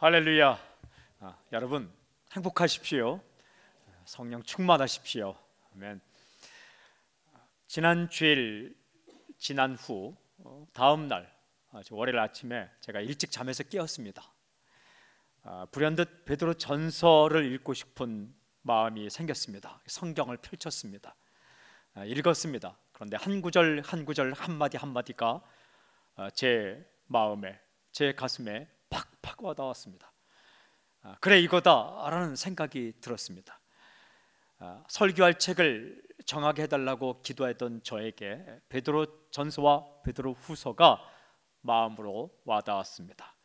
할렐루야. 여러분 행복하십시오. 성령 충만하십시오. 아멘. 지난 주일 지난 후 다음 날 월요일 아침에 제가 일찍 잠에서 깨었습니다. 불현듯 베드로 전서를 읽고 싶은 마음이 생겼습니다. 성경을 펼쳤습니다. 읽었습니다. 그런데 한 구절 한 구절 한마디 한마디가 제 마음에, 제 가슴에 팍팍 와닿았습니다. 그래 이거다라는 생각이 들었습니다. 설교할 책을 정하게 해달라고 기도했던 저에게 베드로 전서와 베드로 후서가 마음으로 와닿았습니다.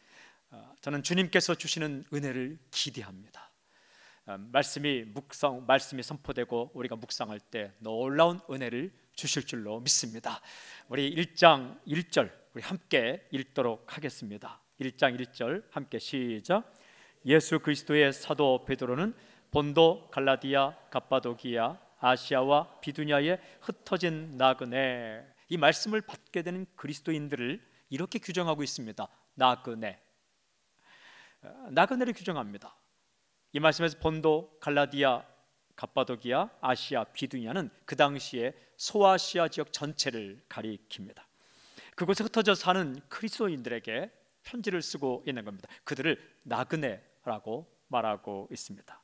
저는 주님께서 주시는 은혜를 기대합니다. 말씀이 선포되고 우리가 묵상할 때 놀라운 은혜를 주실 줄로 믿습니다. 우리 1장 1절 우리 함께 읽도록 하겠습니다. 1장 1절 함께 시작. 예수 그리스도의 사도 베드로는 본도, 갈라디아, 갑바도기아, 아시아와 비두냐에 흩어진 나그네, 이 말씀을 받게 되는 그리스도인들을 이렇게 규정하고 있습니다. 나그네를 규정합니다. 이 말씀에서 본도, 갈라디아, 갑바도기아, 아시아, 비두냐는 그 당시에 소아시아 지역 전체를 가리킵니다. 그곳에 흩어져 사는 그리스도인들에게 편지를 쓰고 있는 겁니다. 그들을 나그네라고 말하고 있습니다.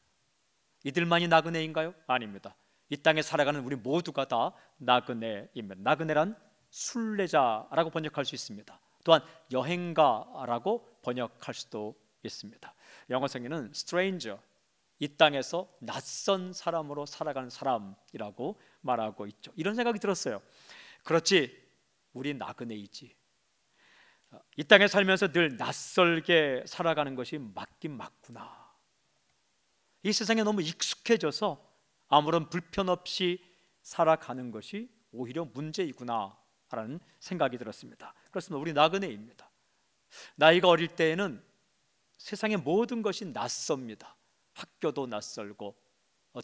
이들만이 나그네인가요? 아닙니다. 이 땅에 살아가는 우리 모두가 다 나그네입니다. 나그네란 순례자라고 번역할 수 있습니다. 또한 여행가라고 번역할 수도 있습니다. 영어 성에는 stranger, 이 땅에서 낯선 사람으로 살아가는 사람이라고 말하고 있죠. 이런 생각이 들었어요. 그렇지, 우리 나그네이지. 이 땅에 살면서 늘 낯설게 살아가는 것이 맞긴 맞구나. 이 세상에 너무 익숙해져서 아무런 불편 없이 살아가는 것이 오히려 문제이구나 라는 생각이 들었습니다. 그렇습니다. 우리 나그네입니다. 나이가 어릴 때에는 세상의 모든 것이 낯섭니다. 학교도 낯설고,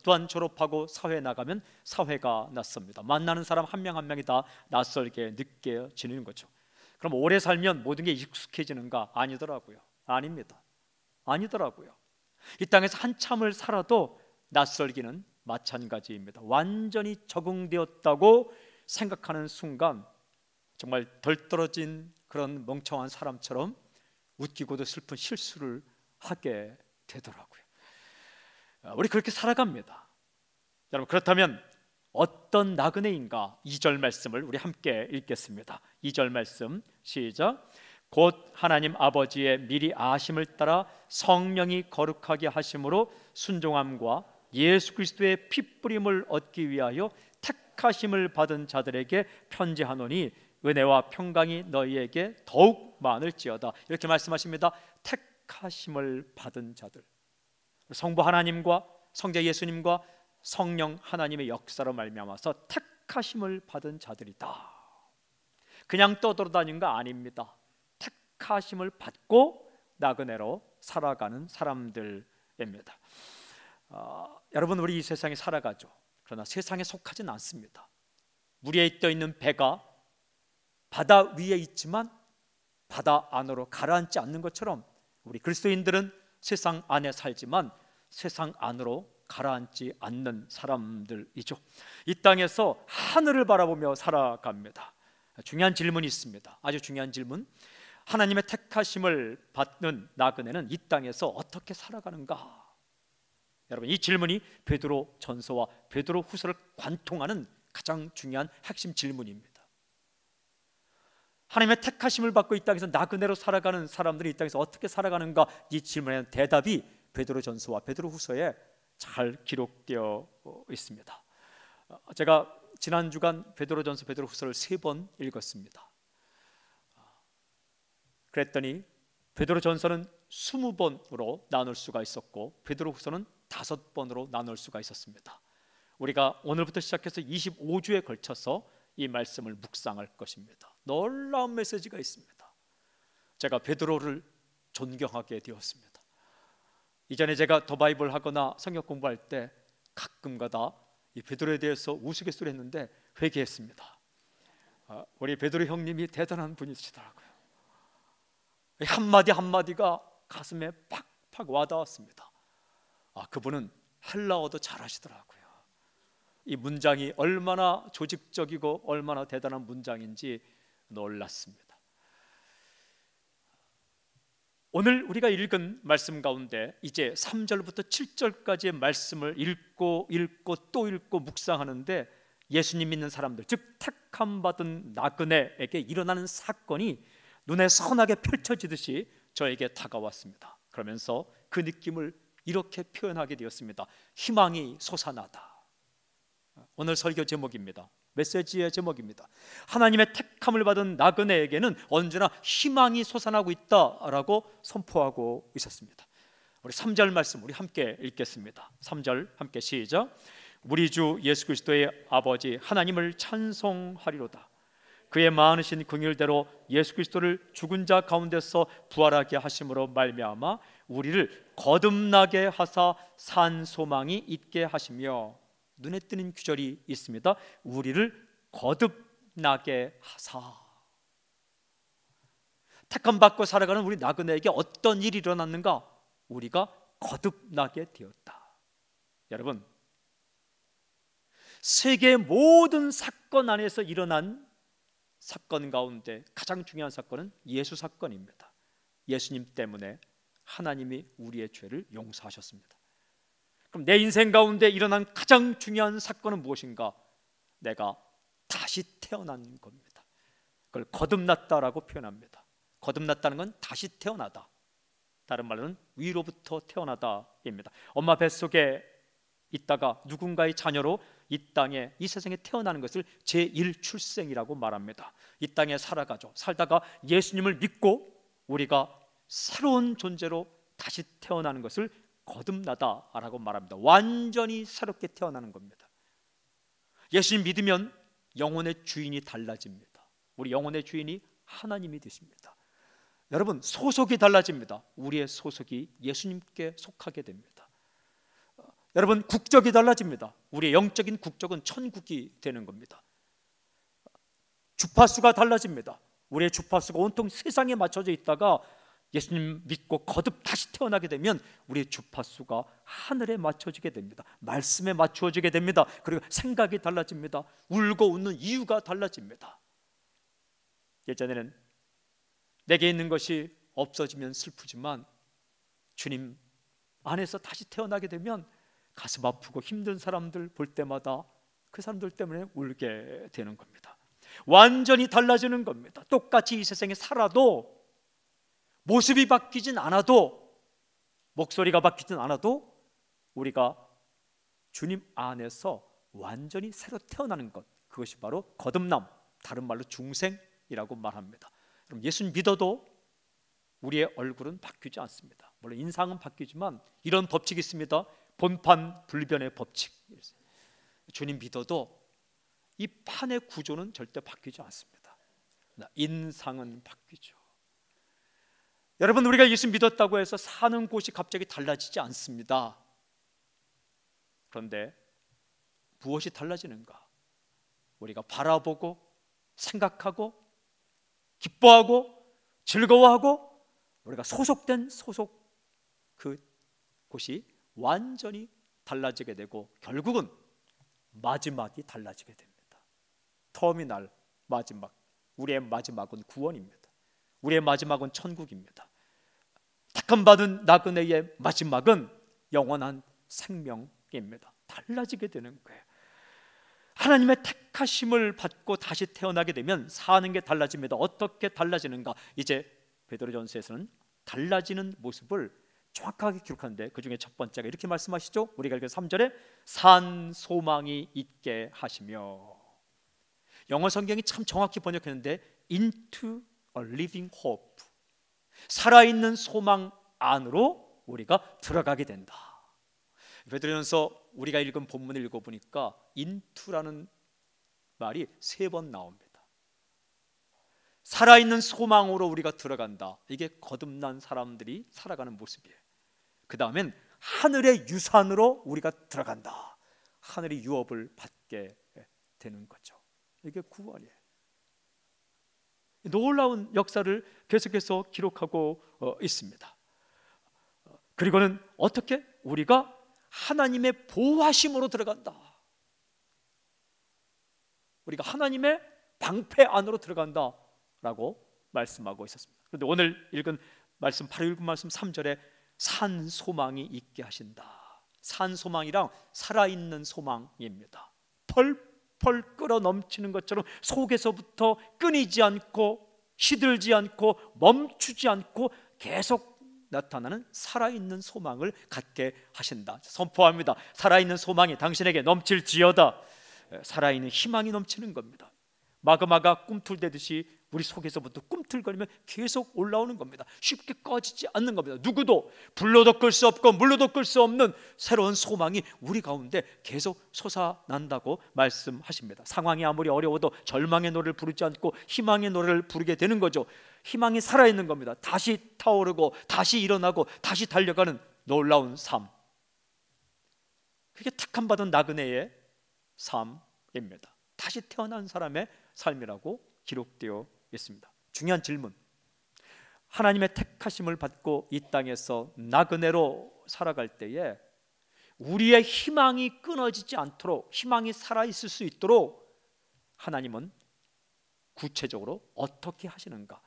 또한 졸업하고 사회에 나가면 사회가 낯섭니다. 만나는 사람 한 명 한 명이 다 낯설게 느껴지는 거죠. 그럼 오래 살면 모든 게 익숙해지는가? 아니더라고요. 아니더라고요. 이 땅에서 한참을 살아도 낯설기는 마찬가지입니다. 완전히 적응되었다고 생각하는 순간 정말 덜 떨어진 그런 멍청한 사람처럼 웃기고도 슬픈 실수를 하게 되더라고요. 우리 그렇게 살아갑니다. 여러분, 그렇다면 어떤 나그네인가? 2절 말씀을 우리 함께 읽겠습니다. 2절 말씀 시작. 곧 하나님 아버지의 미리 아심을 따라 성령이 거룩하게 하심으로 순종함과 예수 그리스도의 핏뿌림을 얻기 위하여 택하심을 받은 자들에게 편지하노니 은혜와 평강이 너희에게 더욱 많을지어다. 이렇게 말씀하십니다. 택하심을 받은 자들, 성부 하나님과 성자 예수님과 성령 하나님의 역사로 말미암아서 택하심을 받은 자들이다. 그냥 떠돌아다니는 거 아닙니다. 택하심을 받고 나그네로 살아가는 사람들입니다. 여러분, 우리 이 세상에 살아가죠. 그러나 세상에 속하진 않습니다. 물에 떠 있는 배가 바다 위에 있지만 바다 안으로 가라앉지 않는 것처럼 우리 그리스도인들은 세상 안에 살지만 세상 안으로 가라앉지 않는 사람들이죠. 이 땅에서 하늘을 바라보며 살아갑니다. 중요한 질문이 있습니다. 아주 중요한 질문. 하나님의 택하심을 받는 나그네는 이 땅에서 어떻게 살아가는가? 여러분, 이 질문이 베드로 전서와 베드로 후서를 관통하는 가장 중요한 핵심 질문입니다. 하나님의 택하심을 받고 이 땅에서 나그네로 살아가는 사람들이 이 땅에서 어떻게 살아가는가? 이 질문에 대한 대답이 베드로 전서와 베드로 후서에 잘 기록되어 있습니다. 제가 지난 주간 베드로 전서 베드로 후서를 3번 읽었습니다. 그랬더니 베드로 전서는 20번으로 나눌 수가 있었고 베드로 후서는 5번으로 나눌 수가 있었습니다. 우리가 오늘부터 시작해서 25주에 걸쳐서 이 말씀을 묵상할 것입니다. 놀라운 메시지가 있습니다. 제가 베드로를 존경하게 되었습니다. 이전에 제가 더 바이블 하거나 성경 공부할 때 가끔가다 이 베드로에 대해서 우스갯소리 했는데 회개했습니다. 우리 베드로 형님이 대단한 분이시더라고요. 한마디 한마디가 가슴에 팍팍 와닿았습니다. 그분은 헬라어도 잘하시더라고요. 이 문장이 얼마나 조직적이고 얼마나 대단한 문장인지 놀랐습니다. 오늘 우리가 읽은 말씀 가운데 이제 3절부터 7절까지의 말씀을 읽고 또 읽고 묵상하는데 예수님 믿는 사람들, 즉 택함 받은 나그네에게 일어나는 사건이 눈에 선하게 펼쳐지듯이 저에게 다가왔습니다. 그러면서 그 느낌을 이렇게 표현하게 되었습니다. 희망이 솟아나다. 오늘 설교 제목입니다. 메시지의 제목입니다. 하나님의 택함을 받은 나그네에게는 언제나 희망이 솟아나고 있다라고 선포하고 있었습니다. 우리 3절 말씀 우리 함께 읽겠습니다. 3절 함께 시작. 우리 주 예수 그리스도의 아버지 하나님을 찬송하리로다. 그의 많으신 긍휼대로 예수 그리스도를 죽은 자 가운데서 부활하게 하심으로 말미암아 우리를 거듭나게 하사 산 소망이 있게 하시며, 눈에 띄는 구절이 있습니다. 우리를 거듭나게 하사. 택함 받고 살아가는 우리 나그네에게 어떤 일이 일어났는가? 우리가 거듭나게 되었다. 여러분, 세계의 모든 사건 안에서 일어난 사건 가운데 가장 중요한 사건은 예수 사건입니다. 예수님 때문에 하나님이 우리의 죄를 용서하셨습니다. 그럼 내 인생 가운데 일어난 가장 중요한 사건은 무엇인가? 내가 다시 태어난 겁니다. 그걸 거듭났다라고 표현합니다. 거듭났다는 건 다시 태어나다, 다른 말로는 위로부터 태어나다입니다. 엄마 뱃속에 있다가 누군가의 자녀로 이 땅에, 이 세상에 태어나는 것을 제1출생이라고 말합니다. 이 땅에 살다가 예수님을 믿고 우리가 새로운 존재로 다시 태어나는 것을 거듭나다라고 말합니다. 완전히 새롭게 태어나는 겁니다. 예수님 믿으면 영혼의 주인이 달라집니다. 우리 영혼의 주인이 하나님이 되십니다. 여러분, 소속이 달라집니다. 우리의 소속이 예수님께 속하게 됩니다. 여러분, 국적이 달라집니다. 우리의 영적인 국적은 천국이 되는 겁니다. 주파수가 달라집니다. 우리의 주파수가 온통 세상에 맞춰져 있다가 예수님 믿고 거듭 다시 태어나게 되면 우리의 주파수가 하늘에 맞춰지게 됩니다. 말씀에 맞추어지게 됩니다. 그리고 생각이 달라집니다. 울고 웃는 이유가 달라집니다. 예전에는 내게 있는 것이 없어지면 슬프지만 주님 안에서 다시 태어나게 되면 가슴 아프고 힘든 사람들 볼 때마다 그 사람들 때문에 울게 되는 겁니다. 완전히 달라지는 겁니다. 똑같이 이 세상에 살아도, 모습이 바뀌진 않아도, 목소리가 바뀌진 않아도 우리가 주님 안에서 완전히 새로 태어나는 것, 그것이 바로 거듭남, 다른 말로 중생이라고 말합니다. 그럼 예수님 믿어도 우리의 얼굴은 바뀌지 않습니다. 물론 인상은 바뀌지만 이런 법칙이 있습니다. 본판 불변의 법칙. 주님 믿어도 이 판의 구조는 절대 바뀌지 않습니다. 인상은 바뀌죠. 여러분, 우리가 예수 믿었다고 해서 사는 곳이 갑자기 달라지지 않습니다. 그런데 무엇이 달라지는가? 우리가 바라보고 생각하고 기뻐하고 즐거워하고 우리가 소속된 그 곳이 완전히 달라지게 되고 결국은 마지막이 달라지게 됩니다. 터미널, 마지막. 우리의 마지막은 구원입니다. 우리의 마지막은 천국입니다. 택함받은 나그네의 마지막은 영원한 생명입니다. 달라지게 되는 거예요. 하나님의 택하심을 받고 다시 태어나게 되면 사는 게 달라집니다. 어떻게 달라지는가? 이제 베드로전서에서는 달라지는 모습을 정확하게 기록하는데 그 중에 첫 번째가 이렇게 말씀하시죠. 우리가 읽은 3절에 산 소망이 있게 하시며, 영어 성경이 참 정확히 번역했는데 into a living hope, 살아있는 소망 안으로 우리가 들어가게 된다. 베드로전서 우리가 읽은 본문을 읽어보니까 into라는 말이 3번 나옵니다. 살아있는 소망으로 우리가 들어간다. 이게 거듭난 사람들이 살아가는 모습이에요. 그 다음엔 하늘의 유산으로 우리가 들어간다. 하늘의 유업을 받게 되는 거죠. 이게 구원이에요. 놀라운 역사를 계속해서 기록하고 있습니다. 그리고는 어떻게? 우리가 하나님의 보호하심으로 들어간다. 우리가 하나님의 방패 안으로 들어간다 라고 말씀하고 있었습니다. 그런데 오늘 읽은 말씀, 바로 읽은 말씀 3절에 산 소망이 있게 하신다. 산 소망이랑 살아있는 소망입니다. 펄펄 끓어 넘치는 것처럼 속에서부터 끊이지 않고 시들지 않고 멈추지 않고 계속 나타나는 살아있는 소망을 갖게 하신다. 선포합니다. 살아있는 소망이 당신에게 넘칠지어다. 살아있는 희망이 넘치는 겁니다. 마그마가 꿈틀대듯이 우리 속에서부터 꿈틀거리면 계속 올라오는 겁니다. 쉽게 꺼지지 않는 겁니다. 누구도 불로도 끌 수 없고 물로도 끌 수 없는 새로운 소망이 우리 가운데 계속 솟아난다고 말씀하십니다. 상황이 아무리 어려워도 절망의 노래를 부르지 않고 희망의 노래를 부르게 되는 거죠. 희망이 살아있는 겁니다. 다시 타오르고 다시 일어나고 다시 달려가는 놀라운 삶, 그게 택함받은 나그네의 삶입니다. 다시 태어난 사람의 삶이라고 기록되어 있습니다. 중요한 질문, 하나님의 택하심을 받고 이 땅에서 나그네로 살아갈 때에 우리의 희망이 끊어지지 않도록, 희망이 살아있을 수 있도록 하나님은 구체적으로 어떻게 하시는가?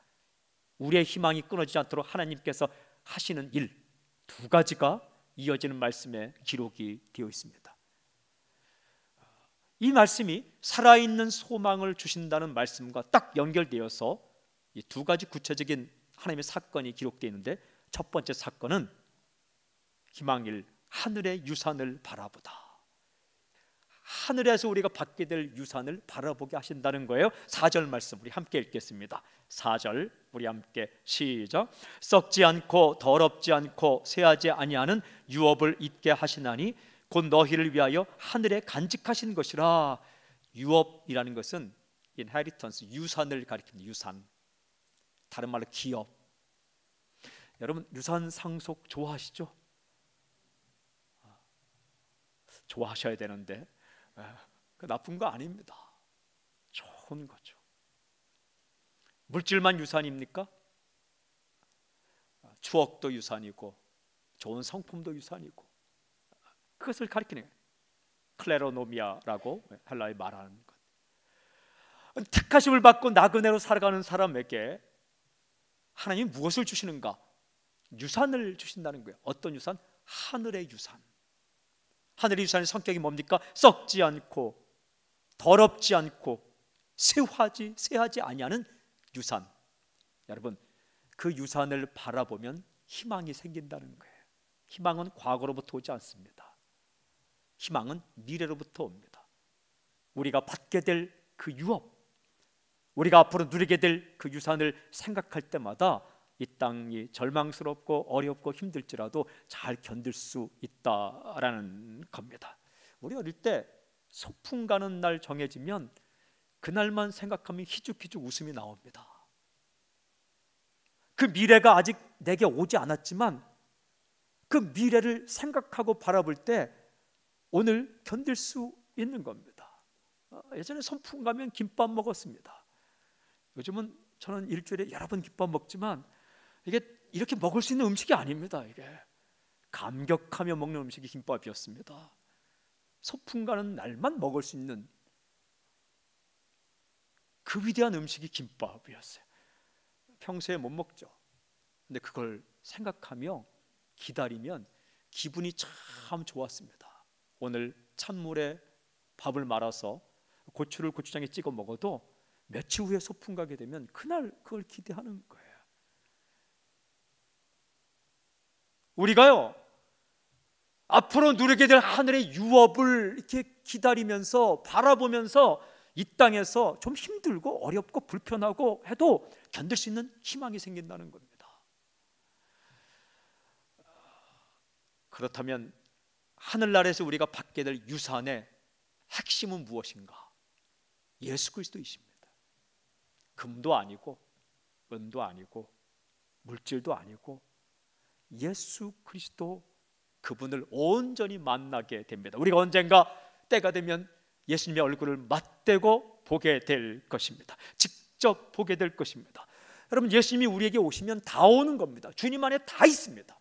우리의 희망이 끊어지지 않도록 하나님께서 하시는 일 두 가지가 이어지는 말씀에 기록이 되어 있습니다. 이 말씀이 살아있는 소망을 주신다는 말씀과 딱 연결되어서 이 두 가지 구체적인 하나님의 사건이 기록되어 있는데, 첫 번째 사건은 희망일 하늘의 유산을 바라보다. 하늘에서 우리가 받게 될 유산을 바라보게 하신다는 거예요. 4절 말씀 우리 함께 읽겠습니다. 4절 우리 함께 시작. 썩지 않고 더럽지 않고 쇠하지 아니하는 유업을 잊게 하시나니 곧 너희를 위하여 하늘에 간직하신 것이라. 유업이라는 것은 inheritance, 유산을 가리킵니다. 유산, 다른 말로 기업. 여러분 유산 상속 좋아하시죠? 좋아하셔야 되는데 그 나쁜 거 아닙니다. 좋은 거죠. 물질만 유산입니까? 추억도 유산이고 좋은 성품도 유산이고, 그것을 가리키는 클레로노미아라고 헬라에 말하는 것. 택하심을 받고 나그네로 살아가는 사람에게 하나님이 무엇을 주시는가? 유산을 주신다는 거예요. 어떤 유산? 하늘의 유산. 하늘의 유산의 성격이 뭡니까? 썩지 않고 더럽지 않고 쇠하지 아니하는 유산. 여러분 그 유산을 바라보면 희망이 생긴다는 거예요. 희망은 과거로부터 오지 않습니다. 희망은 미래로부터 옵니다. 우리가 받게 될 그 유업, 우리가 앞으로 누리게 될 그 유산을 생각할 때마다 이 땅이 절망스럽고 어렵고 힘들지라도 잘 견딜 수 있다라는 겁니다. 우리 어릴 때 소풍 가는 날 정해지면 그날만 생각하면 희죽희죽 웃음이 나옵니다. 그 미래가 아직 내게 오지 않았지만 그 미래를 생각하고 바라볼 때 오늘 견딜 수 있는 겁니다. 예전에 소풍 가면 김밥 먹었습니다. 요즘은 저는 일주일에 여러 번 김밥 먹지만 이게 이렇게 먹을 수 있는 음식이 아닙니다. 이게 감격하며 먹는 음식이 김밥이었습니다. 소풍 가는 날만 먹을 수 있는 그 위대한 음식이 김밥이었어요. 평소에 못 먹죠. 근데 그걸 생각하며 기다리면 기분이 참 좋았습니다. 오늘 찬물에 밥을 말아서 고추를 고추장에 찍어 먹어도 며칠 후에 소풍 가게 되면 그날 그걸 기대하는 거예요. 우리가요 앞으로 누리게 될 하늘의 유업을 이렇게 기다리면서 바라보면서 이 땅에서 좀 힘들고 어렵고 불편하고 해도 견딜 수 있는 희망이 생긴다는 겁니다. 그렇다면 하늘나라에서 우리가 받게 될 유산의 핵심은 무엇인가? 예수 그리스도이십니다. 금도 아니고 은도 아니고 물질도 아니고 예수 그리스도, 그분을 온전히 만나게 됩니다. 우리가 언젠가 때가 되면 예수님의 얼굴을 맞대고 보게 될 것입니다. 직접 보게 될 것입니다. 여러분 예수님이 우리에게 오시면 다 오는 겁니다. 주님 안에 다 있습니다.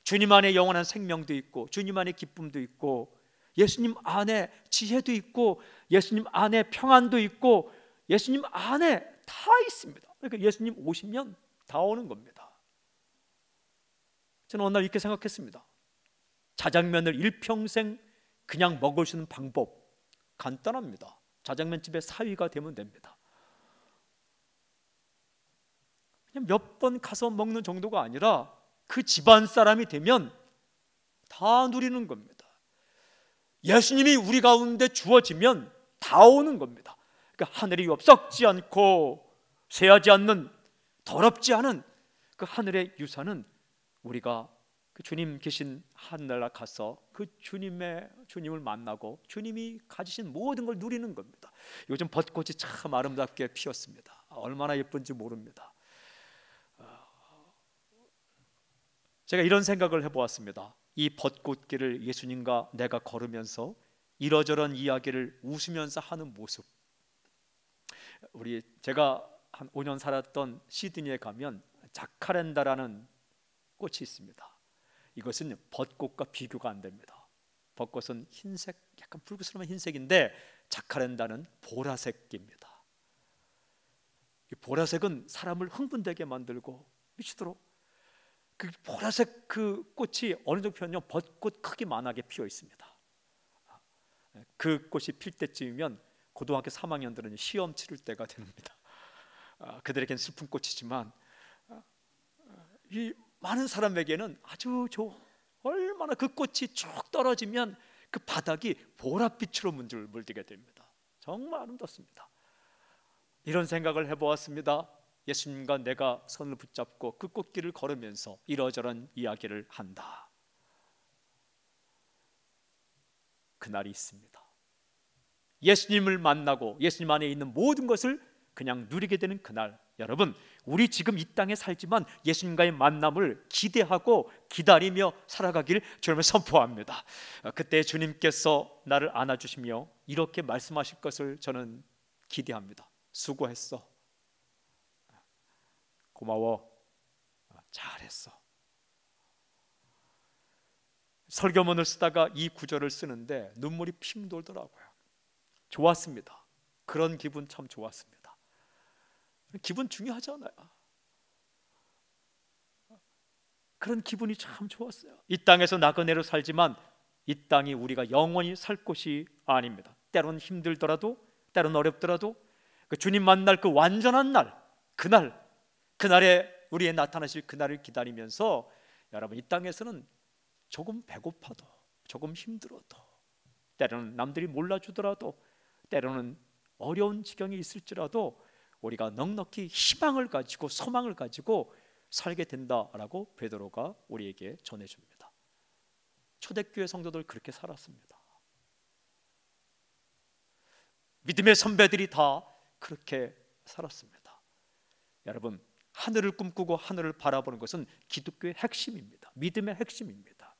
주님 안에 영원한 생명도 있고, 주님 안에 기쁨도 있고, 예수님 안에 지혜도 있고, 예수님 안에 평안도 있고, 예수님 안에 다 있습니다. 그러니까 예수님 오시면 다 오는 겁니다. 저는 어느 날 이렇게 생각했습니다. 자장면을 일평생 그냥 먹을 수 있는 방법 간단합니다. 자장면집의 사위가 되면 됩니다. 그냥 몇 번 가서 먹는 정도가 아니라 그 집안 사람이 되면 다 누리는 겁니다. 예수님이 우리 가운데 주어지면 다 오는 겁니다. 그러니까 하늘이 썩지 않고 쇠하지 않는, 더럽지 않은 그 하늘의 유산은 우리가 그 주님 계신 하늘나라 가서 그 주님을 만나고 주님이 가지신 모든 걸 누리는 겁니다. 요즘 벚꽃이 참 아름답게 피었습니다. 얼마나 예쁜지 모릅니다. 제가 이런 생각을 해보았습니다. 이 벚꽃길을 예수님과 내가 걸으면서 이러저런 이야기를 웃으면서 하는 모습. 제가 한 5년 살았던 시드니에 가면 자카렌다라는 꽃이 있습니다. 이것은 벚꽃과 비교가 안 됩니다. 벚꽃은 흰색, 약간 붉은스러운 흰색인데 자카렌다는 보라색입니다. 이 보라색은 사람을 흥분되게 만들고 미치도록, 그 보라색 그 꽃이 어느 정도 피었냐면 벚꽃 크기만하게 피어 있습니다. 그 꽃이 필 때쯤이면 고등학교 3학년들은 시험 치를 때가 됩니다. 그들에겐 슬픈 꽃이지만 이 많은 사람에게는 아주 얼마나 그 꽃이 쭉 떨어지면 그 바닥이 보랏빛으로 물들게 됩니다. 정말 아름답습니다. 이런 생각을 해보았습니다. 예수님과 내가 손을 붙잡고 그 꽃길을 걸으면서 이러저런 이야기를 한다. 그날이 있습니다. 예수님을 만나고 예수님 안에 있는 모든 것을 그냥 누리게 되는 그날. 여러분, 우리 지금 이 땅에 살지만 예수님과의 만남을 기대하고 기다리며 살아가길 주님을 선포합니다. 그때 주님께서 나를 안아주시며 이렇게 말씀하실 것을 저는 기대합니다. 수고했어. 고마워. 잘했어. 설교문을 쓰다가 이 구절을 쓰는데 눈물이 핑 돌더라고요. 좋았습니다. 그런 기분 참 좋았습니다. 기분 중요하잖아요. 그런 기분이 참 좋았어요. 이 땅에서 나그네로 살지만 이 땅이 우리가 영원히 살 곳이 아닙니다. 때로는 힘들더라도, 때로는 어렵더라도 그 주님 만날 그 완전한 날, 그날에 우리의 나타나실 그날을 기다리면서 여러분, 이 땅에서는 조금 배고파도, 조금 힘들어도, 때로는 남들이 몰라주더라도, 때로는 어려운 지경이 있을지라도 우리가 넉넉히 희망을 가지고 소망을 가지고 살게 된다라고 베드로가 우리에게 전해줍니다. 초대교회 성도들 그렇게 살았습니다. 믿음의 선배들이 다 그렇게 살았습니다. 여러분, 하늘을 꿈꾸고 하늘을 바라보는 것은 기독교의 핵심입니다. 믿음의 핵심입니다.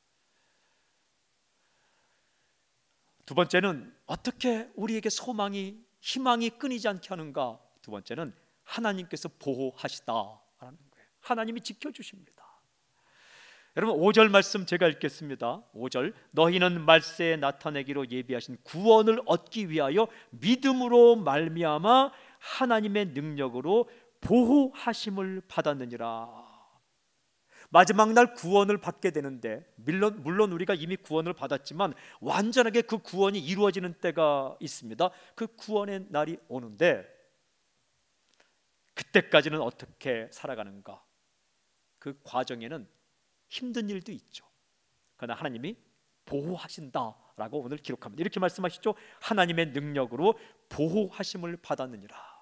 두 번째는 어떻게 우리에게 소망이, 희망이 끊이지 않게 하는가? 두 번째는 하나님께서 보호하시다라는 거예요. 하나님이 지켜주십니다. 여러분, 5절 말씀 제가 읽겠습니다. 5절, 너희는 말세에 나타내기로 예비하신 구원을 얻기 위하여 믿음으로 말미암아 하나님의 능력으로 보호하심을 받았느니라. 마지막 날 구원을 받게 되는데, 물론 우리가 이미 구원을 받았지만 완전하게 그 구원이 이루어지는 때가 있습니다. 그 구원의 날이 오는데 그때까지는 어떻게 살아가는가? 그 과정에는 힘든 일도 있죠. 그러나 하나님이 보호하신다라고 오늘 기록합니다. 이렇게 말씀하시죠. 하나님의 능력으로 보호하심을 받았느니라.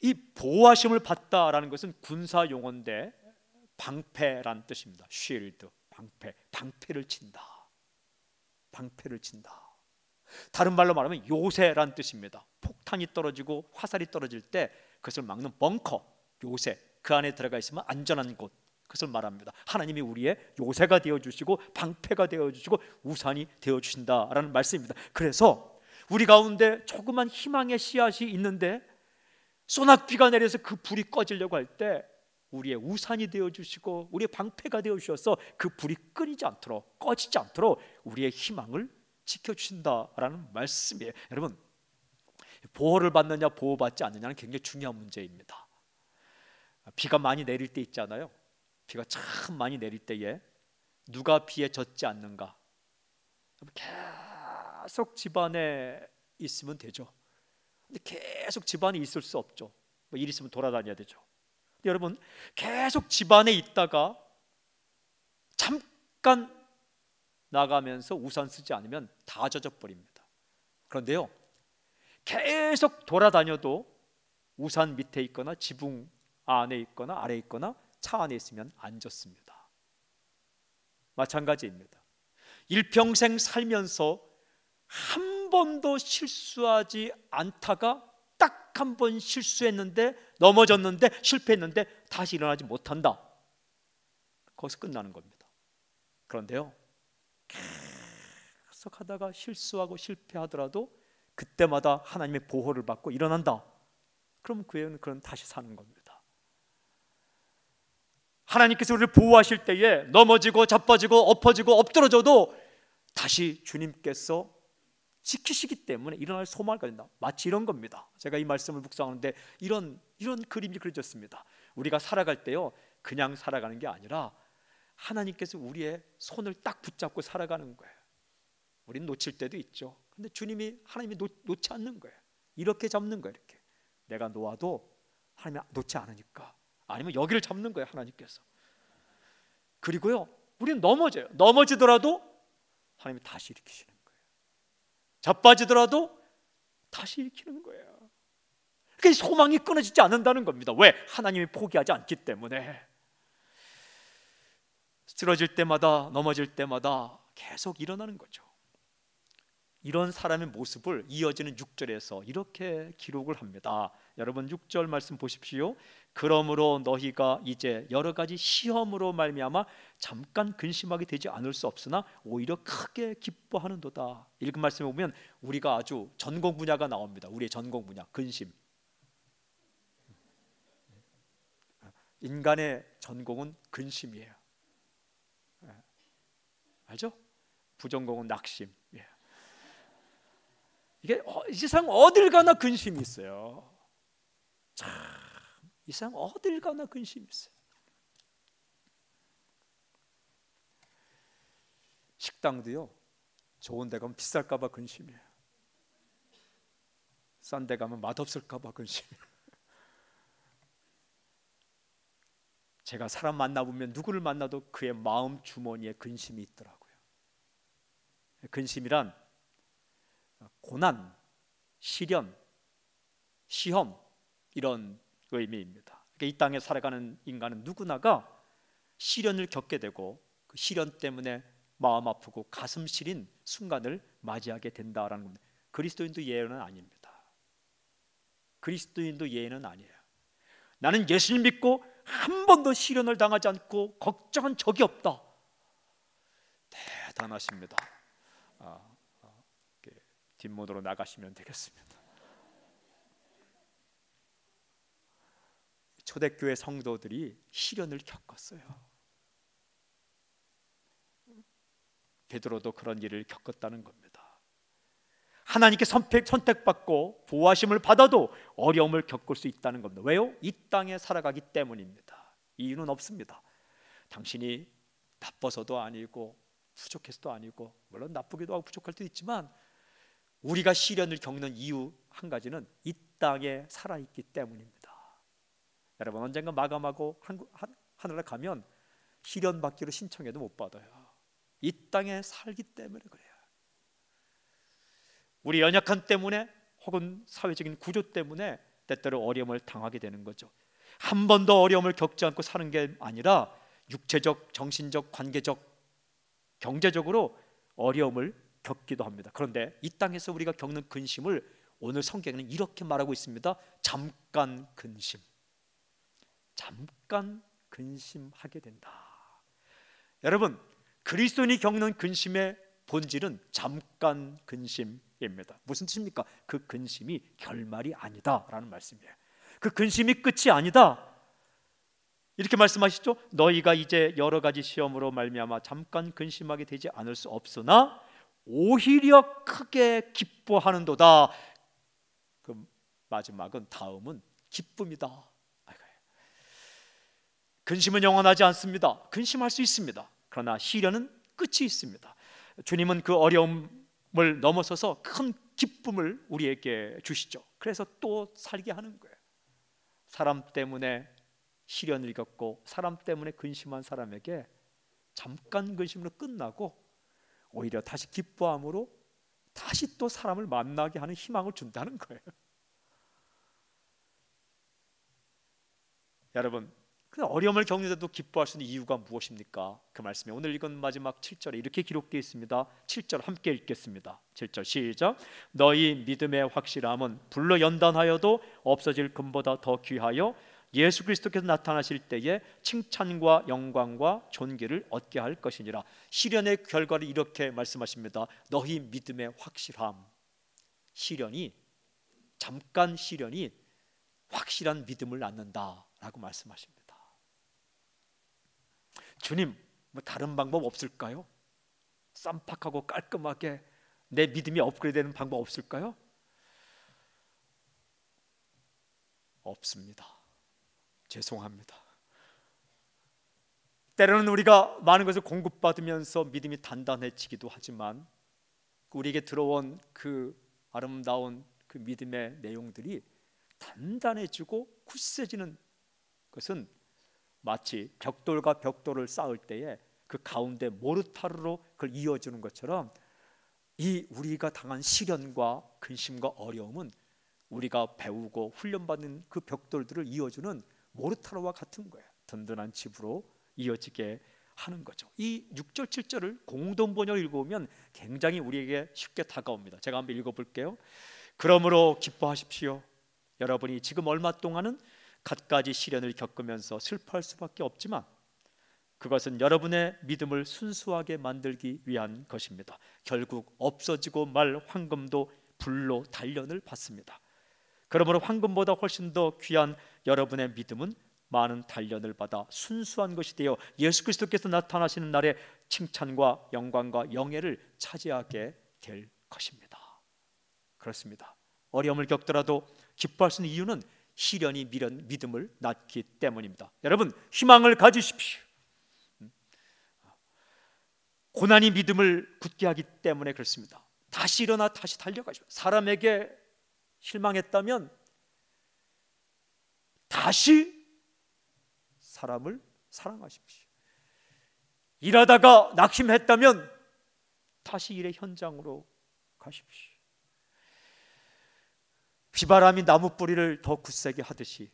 이 보호하심을 받다라는 것은 군사 용어인데 방패란 뜻입니다. 쉴드, 방패를 친다. 방패를 친다. 다른 말로 말하면 요새란 뜻입니다. 폭탄이 떨어지고 화살이 떨어질 때 그것을 막는 벙커, 요새, 그 안에 들어가 있으면 안전한 곳, 그것을 말합니다. 하나님이 우리의 요새가 되어주시고 방패가 되어주시고 우산이 되어주신다라는 말씀입니다. 그래서 우리 가운데 조그만 희망의 씨앗이 있는데 소낙비가 내려서 그 불이 꺼지려고 할 때 우리의 우산이 되어주시고 우리의 방패가 되어주셔서 그 불이 끊이지 않도록, 꺼지지 않도록 우리의 희망을 지켜주신다라는 말씀이에요. 여러분, 보호를 받느냐 보호받지 않느냐는 굉장히 중요한 문제입니다. 비가 많이 내릴 때 있잖아요. 비가 참 많이 내릴 때에 누가 비에 젖지 않는가? 계속 집안에 있으면 되죠. 근데 계속 집안에 있을 수 없죠. 뭐 일 있으면 돌아다녀야 되죠. 근데 여러분, 계속 집안에 있다가 잠깐 나가면서 우산 쓰지 않으면 다 젖어 버립니다. 그런데요, 계속 돌아다녀도 우산 밑에 있거나 지붕 안에 있거나 아래에 있거나 차 안에 있으면 안 젖습니다. 마찬가지입니다. 일평생 살면서 한 번도 실수하지 않다가 딱 한 번 실수했는데, 넘어졌는데, 실패했는데 다시 일어나지 못한다. 거기서 끝나는 겁니다. 그런데요, 계속 하다가 실수하고 실패하더라도 그때마다 하나님의 보호를 받고 일어난다. 그럼 그 애는 그런 다시 사는 겁니다. 하나님께서 우리를 보호하실 때에 넘어지고 자빠지고 엎어지고 엎드러져도 다시 주님께서 지키시기 때문에 일어날 소망을 가진다. 마치 이런 겁니다. 제가 이 말씀을 묵상하는데 이런 그림이 그려졌습니다. 우리가 살아갈 때요, 그냥 살아가는 게 아니라 하나님께서 우리의 손을 딱 붙잡고 살아가는 거예요. 우리는 놓칠 때도 있죠. 근데 하나님이 놓지 않는 거예요. 이렇게 잡는 거예요. 이렇게 내가 놓아도 하나님이 놓지 않으니까. 아니면 여기를 잡는 거예요, 하나님께서. 그리고요, 우리는 넘어져요. 넘어지더라도 하나님이 다시 일으키시는 거예요. 자빠지더라도 다시 일으키는 거예요. 그러니까 소망이 끊어지지 않는다는 겁니다. 왜? 하나님이 포기하지 않기 때문에. 쓰러질 때마다, 넘어질 때마다 계속 일어나는 거죠. 이런 사람의 모습을 이어지는 6절에서 이렇게 기록을 합니다. 여러분, 6절 말씀 보십시오. 그러므로 너희가 이제 여러 가지 시험으로 말미암아 잠깐 근심하게 되지 않을 수 없으나 오히려 크게 기뻐하는도다. 읽은 말씀에 보면 우리가 아주 전공 분야가 나옵니다. 우리의 전공 분야, 근심. 인간의 전공은 근심이에요. 알죠? 부전공은 낙심. 이게 이 세상 어딜 가나 근심이 있어요. 참, 이 세상 어딜 가나 근심이 있어요. 식당도요, 좋은 데 가면 비쌀까 봐 근심이에요. 싼 데 가면 맛없을까 봐 근심이에요. 제가 사람 만나보면 누구를 만나도 그의 마음 주머니에 근심이 있더라고요. 근심이란 고난, 시련, 시험 이런 의미입니다. 그러니까 이 땅에 살아가는 인간은 누구나가 시련을 겪게 되고 그 시련 때문에 마음 아프고 가슴 시린 순간을 맞이하게 된다라는 겁니다. 그리스도인도 예외는 아닙니다. 그리스도인도 예외는 아니에요. 나는 예수님 믿고 한 번도 시련을 당하지 않고 걱정한 적이 없다. 대단하십니다. 뒷모드로 나가시면 되겠습니다. 초대교회 성도들이 시련을 겪었어요. 베드로도 그런 일을 겪었다는 겁니다. 하나님께 선택받고 보호하심을 받아도 어려움을 겪을 수 있다는 겁니다. 왜요? 이 땅에 살아가기 때문입니다. 이유는 없습니다. 당신이 나빠서도 아니고 부족해서도 아니고, 물론 나쁘기도 하고 부족할 때도 있지만 우리가 시련을 겪는 이유 한 가지는 이 땅에 살아있기 때문입니다. 여러분, 언젠가 마감하고 하늘에 가면 시련 받기로 신청해도 못 받아요. 이 땅에 살기 때문에 그래요. 우리 연약함 때문에 혹은 사회적인 구조 때문에 때때로 어려움을 당하게 되는 거죠. 한 번도 어려움을 겪지 않고 사는 게 아니라 육체적, 정신적, 관계적, 경제적으로 어려움을 겪기도 합니다. 그런데 이 땅에서 우리가 겪는 근심을 오늘 성경에는 이렇게 말하고 있습니다. 잠깐 근심. 잠깐 근심하게 된다. 여러분, 그리스도인이 겪는 근심의 본질은 잠깐 근심입니다. 무슨 뜻입니까? 그 근심이 결말이 아니다라는 말씀이에요. 그 근심이 끝이 아니다. 이렇게 말씀하시죠. 너희가 이제 여러 가지 시험으로 말미암아 잠깐 근심하게 되지 않을 수 없으나 오히려 크게 기뻐하는도다. 그 마지막은, 다음은 기쁨이다. 근심은 영원하지 않습니다. 근심할 수 있습니다. 그러나 시련은 끝이 있습니다. 주님은 그 어려움을 넘어서서 큰 기쁨을 우리에게 주시죠. 그래서 또 살게 하는 거예요. 사람 때문에 시련을 겪고 사람 때문에 근심한 사람에게 잠깐 근심으로 끝나고 오히려 다시 기뻐함으로 다시 또 사람을 만나게 하는 희망을 준다는 거예요. 여러분, 그 어려움을 겪는데도 기뻐할 수 있는 이유가 무엇입니까? 그 말씀에 오늘 읽은 마지막 7절에 이렇게 기록되어 있습니다. 7절 함께 읽겠습니다. 7절 시작. 너희 믿음의 확실함은 불로 연단하여도 없어질 금보다 더 귀하여 예수 그리스도께서 나타나실 때에 칭찬과 영광과 존귀를 얻게 할 것이니라. 시련의 결과를 이렇게 말씀하십니다. 너희 믿음의 확실함. 시련이, 잠깐 시련이 확실한 믿음을 낳는다라고 말씀하십니다. 주님, 뭐 다른 방법 없을까요? 쌈박하고 깔끔하게 내 믿음이 업그레이드되는 방법 없을까요? 없습니다. 죄송합니다. 때로는 우리가 많은 것을 공급받으면서 믿음이 단단해지기도 하지만 우리에게 들어온 그 아름다운 그 믿음의 내용들이 단단해지고 굳세지는 것은 마치 벽돌과 벽돌을 쌓을 때에 그 가운데 모르타르로 그걸 이어주는 것처럼 이 우리가 당한 시련과 근심과 어려움은 우리가 배우고 훈련받는 그 벽돌들을 이어주는 모르타르와 같은 거예요. 든든한 집으로 이어지게 하는 거죠. 이 6절 7절을 공동 번역을 읽어보면 굉장히 우리에게 쉽게 다가옵니다. 제가 한번 읽어볼게요. 그러므로 기뻐하십시오. 여러분이 지금 얼마 동안은 갖가지 시련을 겪으면서 슬퍼할 수밖에 없지만 그것은 여러분의 믿음을 순수하게 만들기 위한 것입니다. 결국 없어지고 말 황금도 불로 단련을 받습니다. 그러므로 황금보다 훨씬 더 귀한 여러분의 믿음은 많은 단련을 받아 순수한 것이 되어 예수 그리스도께서 나타나시는 날에 칭찬과 영광과 영예를 차지하게 될 것입니다. 그렇습니다. 어려움을 겪더라도 기뻐할 수 있는 이유는 시련이 믿음을 낳기 때문입니다. 여러분, 희망을 가지십시오. 고난이 믿음을 굳게 하기 때문에 그렇습니다. 다시 일어나 다시 달려가십시오. 사람에게 실망했다면 다시 사람을 사랑하십시오. 일하다가 낙심했다면 다시 일의 현장으로 가십시오. 비바람이 나무 뿌리를 더 굳세게 하듯이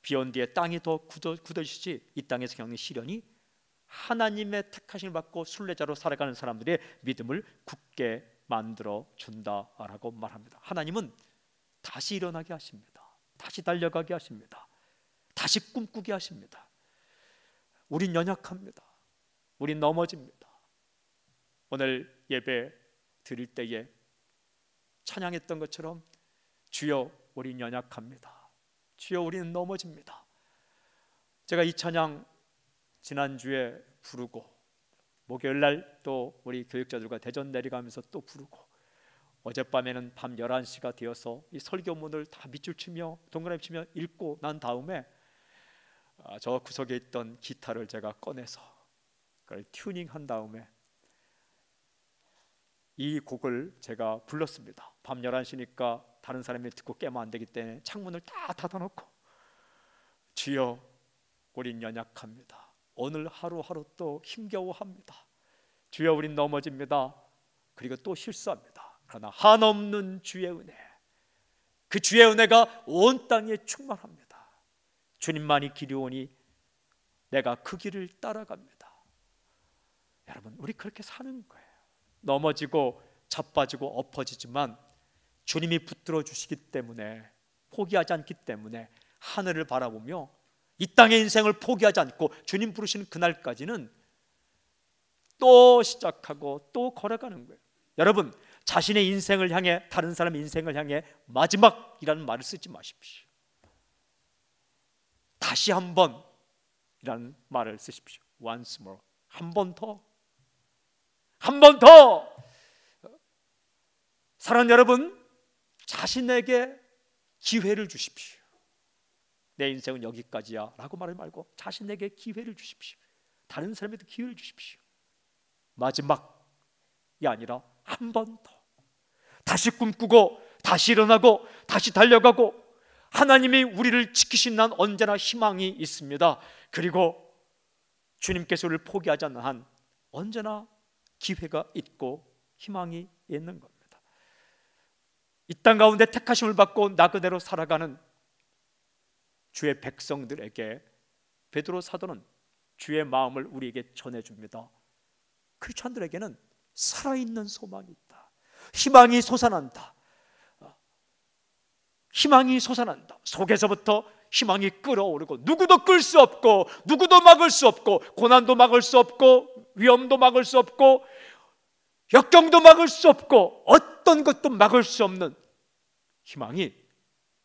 비온 뒤에 땅이 더 굳어지지 이 땅에서 겪는 시련이 하나님의 택하심을 받고 순례자로 살아가는 사람들의 믿음을 굳게 만들어 준다라고 말합니다. 하나님은 다시 일어나게 하십니다. 다시 달려가게 하십니다. 다시 꿈꾸게 하십니다. 우린 연약합니다. 우린 넘어집니다. 오늘 예배 드릴 때에 찬양했던 것처럼 주여 우린 연약합니다. 주여 우리는 넘어집니다. 제가 이 찬양 지난주에 부르고 목요일날 또 우리 교육자들과 대전 내려가면서 또 부르고 어젯밤에는 밤 11시가 되어서 이 설교문을 다 밑줄 치며 동그라미 치며 읽고 난 다음에 저 구석에 있던 기타를 제가 꺼내서 그걸 튜닝한 다음에 이 곡을 제가 불렀습니다. 밤 11시니까 다른 사람이 듣고 깨면 안 되기 때문에 창문을 다 닫아놓고 주여 우린 연약합니다. 오늘 하루하루 또 힘겨워합니다. 주여 우린 넘어집니다. 그리고 또 실수합니다. 그러나 한없는 주의 은혜, 그 주의 은혜가 온 땅에 충만합니다. 주님만이 길이 오니 내가 그 길을 따라갑니다. 여러분, 우리 그렇게 사는 거예요. 넘어지고 자빠지고 엎어지지만 주님이 붙들어 주시기 때문에, 포기하지 않기 때문에 하늘을 바라보며 이 땅의 인생을 포기하지 않고 주님 부르시는 그날까지는 또 시작하고 또 걸어가는 거예요. 여러분, 자신의 인생을 향해, 다른 사람의 인생을 향해 마지막이라는 말을 쓰지 마십시오. 다시 한번 이라는 말을 쓰십시오. once more. 한 번 더. 한 번 더. 사랑하는 여러분, 자신에게 기회를 주십시오. 내 인생은 여기까지야 라고 말하지 말고 자신에게 기회를 주십시오. 다른 사람에게 기회를 주십시오. 마지막이 아니라 한 번 더. 다시 꿈꾸고 다시 일어나고 다시 달려가고, 하나님이 우리를 지키신 한 언제나 희망이 있습니다. 그리고 주님께서 우리를 포기하지 않는 한 언제나 기회가 있고 희망이 있는 겁니다. 이 땅 가운데 택하심을 받고 나 그대로 살아가는 주의 백성들에게 베드로 사도는 주의 마음을 우리에게 전해줍니다. 크리스천들에게는 살아있는 소망이 있다. 희망이 솟아난다. 희망이 솟아난다. 속에서부터 희망이 끓어오르고, 누구도 끌 수 없고 누구도 막을 수 없고, 고난도 막을 수 없고 위험도 막을 수 없고 역경도 막을 수 없고 어떤 것도 막을 수 없는 희망이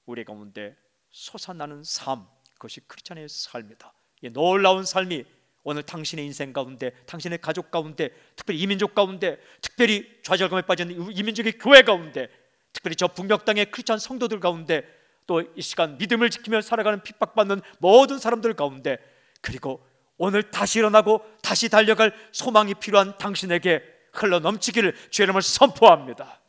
우리 가운데 솟아나는 삶, 그것이 크리스천의 삶이다. 이 놀라운 삶이 오늘 당신의 인생 가운데, 당신의 가족 가운데, 특별히 이민족 가운데, 특별히 좌절감에 빠진 이민족의 교회 가운데, 특별히 저 북녘 땅의 크리스천 성도들 가운데, 또 이 시간 믿음을 지키며 살아가는 핍박받는 모든 사람들 가운데, 그리고 오늘 다시 일어나고 다시 달려갈 소망이 필요한 당신에게 흘러넘치기를 주의 이름으로 선포합니다.